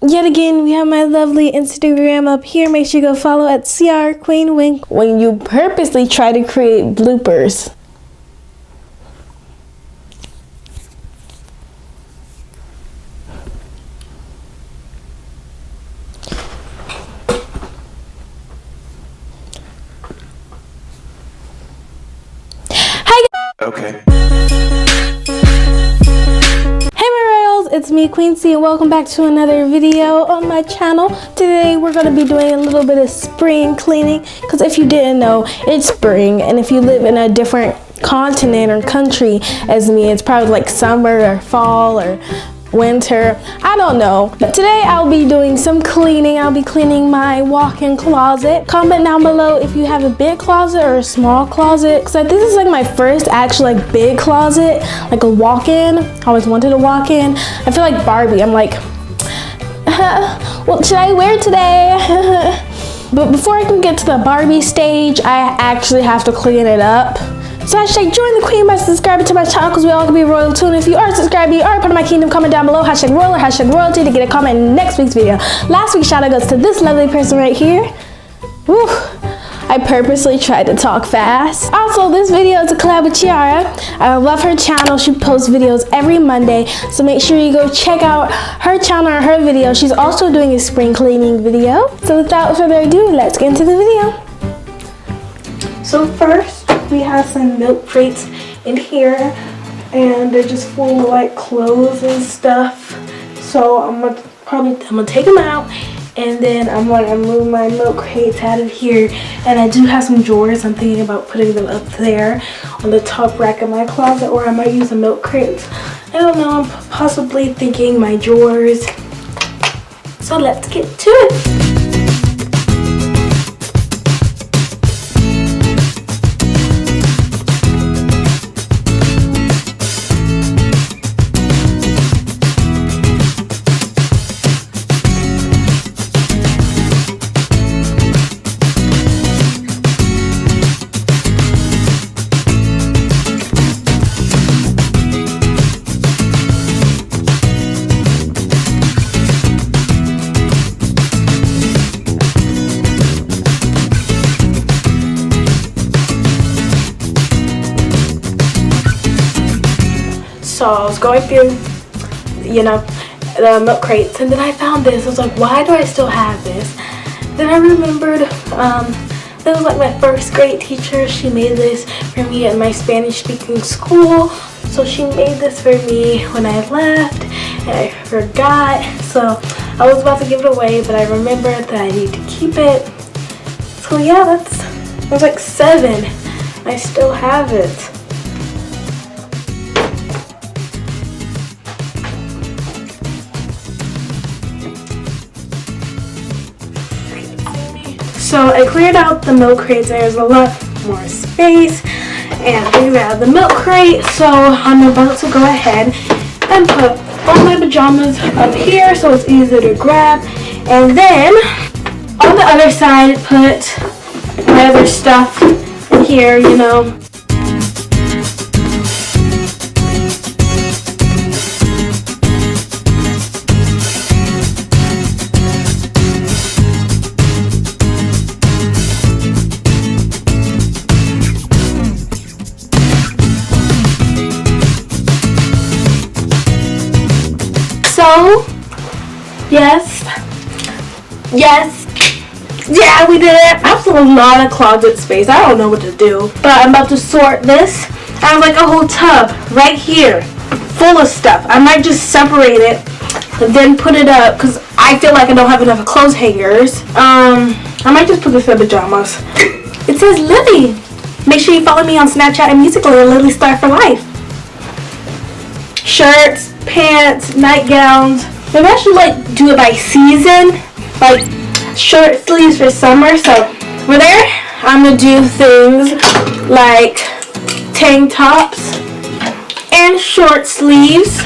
Yet again, we have my lovely Instagram up here. Make sure you go follow at CRQueenWink when you purposely try to create bloopers. Okay. Hey my royals, it's me Queen C and welcome back to another video on my channel. Today we're going to be doing a little bit of spring cleaning because if you didn't know, it's spring, and if you live in a different continent or country as me, it's probably like summer or fall or winter, I don't know. But today I'll be doing some cleaning. I'll be cleaning my walk-in closet. Comment down below if you have a big closet or a small closet, because this is like my first actual like big closet, like a walk-in. I always wanted a walk-in. I feel like Barbie. I'm like, what should I wear today? But before I can get to the Barbie stage, I actually have to clean it up. So hashtag join the queen by subscribing to my channel because we all can be royal too. And if you are subscribed, you are part of my kingdom, comment down below hashtag royal or hashtag royalty to get a comment in next week's video. Last week's shout out goes to this lovely person right here. Woo. I purposely tried to talk fast. Also, this video is a collab with Chiara. I love her channel. She posts videos every Monday, so make sure you go check out her channel or her video. She's also doing a spring cleaning video. So without further ado, let's get into the video. So first, we have some milk crates in here, and they're just full of like clothes and stuff. So I'm gonna take them out, and then I'm gonna move my milk crates out of here. And I do have some drawers. I'm thinking about putting them up there on the top rack of my closet, or I might use the milk crates. I don't know. I'm possibly thinking my drawers. So let's get to it. So I was going through, the milk crates, and then I found this. I was like, why do I still have this? Then I remembered that was like my first grade teacher. She made this for me at my Spanish speaking school. So she made this for me when I left, and I forgot. So I was about to give it away, but I remembered that I need to keep it. So yeah, I was like 7. I still have it. So I cleared out the milk crates. There's a lot more space, and things out of the milk crate. So I'm about to go ahead and put all my pajamas up here so it's easier to grab. And then on the other side, put my other stuff in here, So, yeah, we did it. I have a lot of closet space. I don't know what to do, but I'm about to sort this. I have like a whole tub right here full of stuff. I might just separate it and then put it up because I feel like I don't have enough clothes hangers. I might just put this in pajamas. It says Lily. Make sure you follow me on Snapchat and Musical.ly, Lily Star for Life. Shirts, pants, nightgowns. Maybe I should like do it by season, like short sleeves for summer. So for there, I'm gonna do things like tank tops and short sleeves.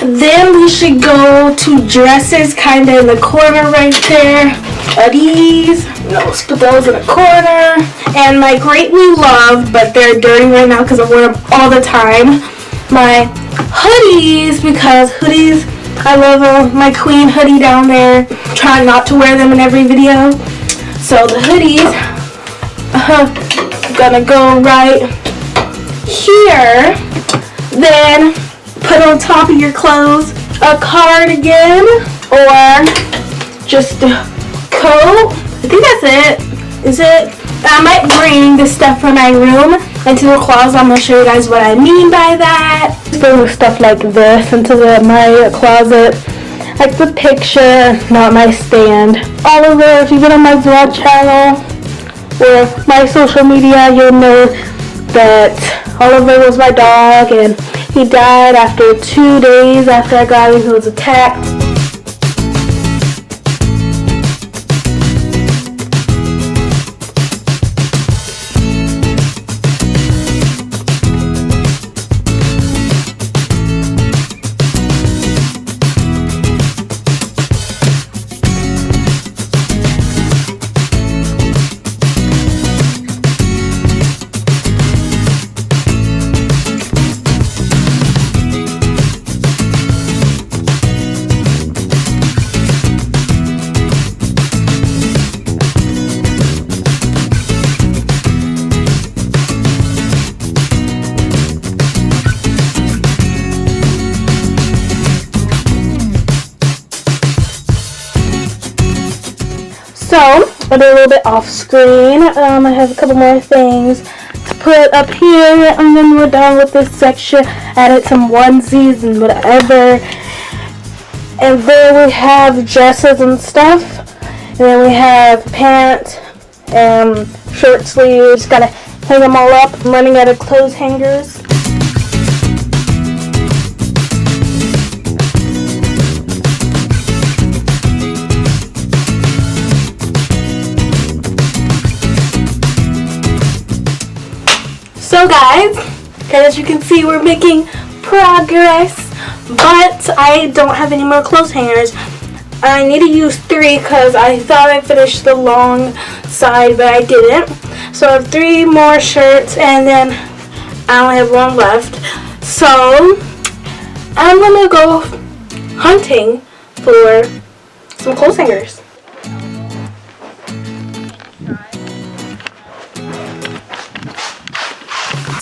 Then we should go to dresses, kind of in the corner right there. These, let's put those in the corner. And my greatly loved, but they're dirty right now because I wear them all the time, my hoodies, because hoodies I love my Queen hoodie down there. Trying not to wear them in every video. So the hoodies, gonna go right here. Then put on top of your clothes a cardigan or just a coat. I think that's it. Is it? I might bring the stuff from my room into the closet. I'm gonna show you guys what I mean by that. Bring stuff like this into my closet, like the picture, not my stand. Oliver, if you've been on my vlog channel or my social media, you'll know that Oliver was my dog, and he died after 2 days after I got him. He was attacked. So, I'll do a little bit off screen. I have a couple more things to put up here, and then we're done with this section. Added some onesies and whatever. And then we have dresses and stuff. And then we have pants and short sleeves. Gotta hang them all up. I'm running out of clothes hangers. So guys, as you can see, we're making progress, but I don't have any more clothes hangers. I need to use 3 because I thought I finished the long side, but I didn't. So I have 3 more shirts, and then I only have 1 left. So I'm gonna go hunting for some clothes hangers.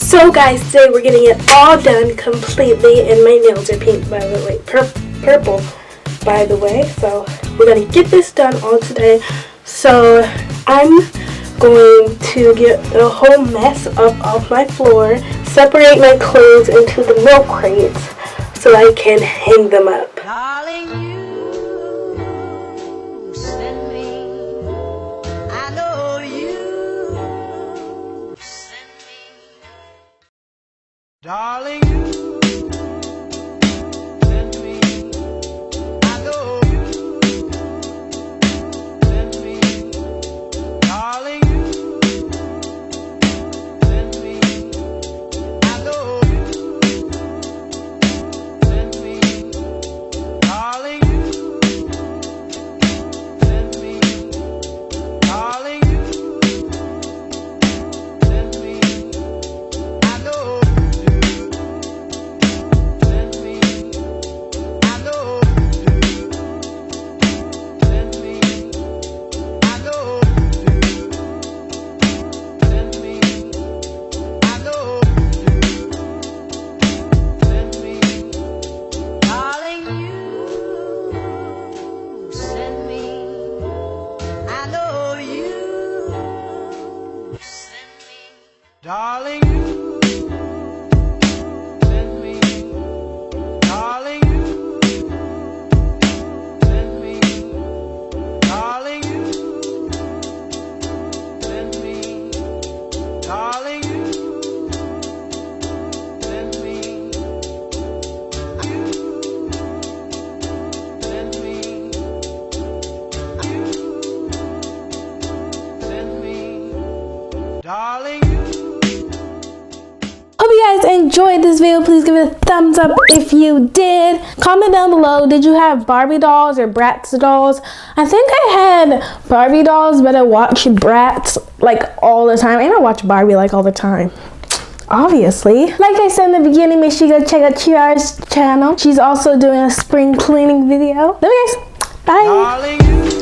So guys, today we're getting it all done completely, and my nails are pink, by the way, purple, by the way. So we're gonna get this done all today. So I'm going to get the whole mess up off my floor, separate my clothes into the milk crates so I can hang them up. Darling, you send me, I know you send me. Darling, you send me, I know you send me. Darling, you send me, I know you send me. Darling, you send me. Darling, you send me, I know you send me, I know you send me, I know you send me, I know you send me. Darling, you send me. Darling, you send me. Darling, you send me. Darling, you send me. Send me. Send me. Darling, you. Hope you guys enjoyed this video. Please give it a thumbs up if you did. Comment down below, did you have Barbie dolls or Bratz dolls? I think I had Barbie dolls, but I watch Bratz like all the time, and I watch Barbie like all the time. obviously. Like I said in the beginning, make sure you go check out Chaira's channel. She's also doing a spring cleaning video. Love you guys. Bye. Darling, you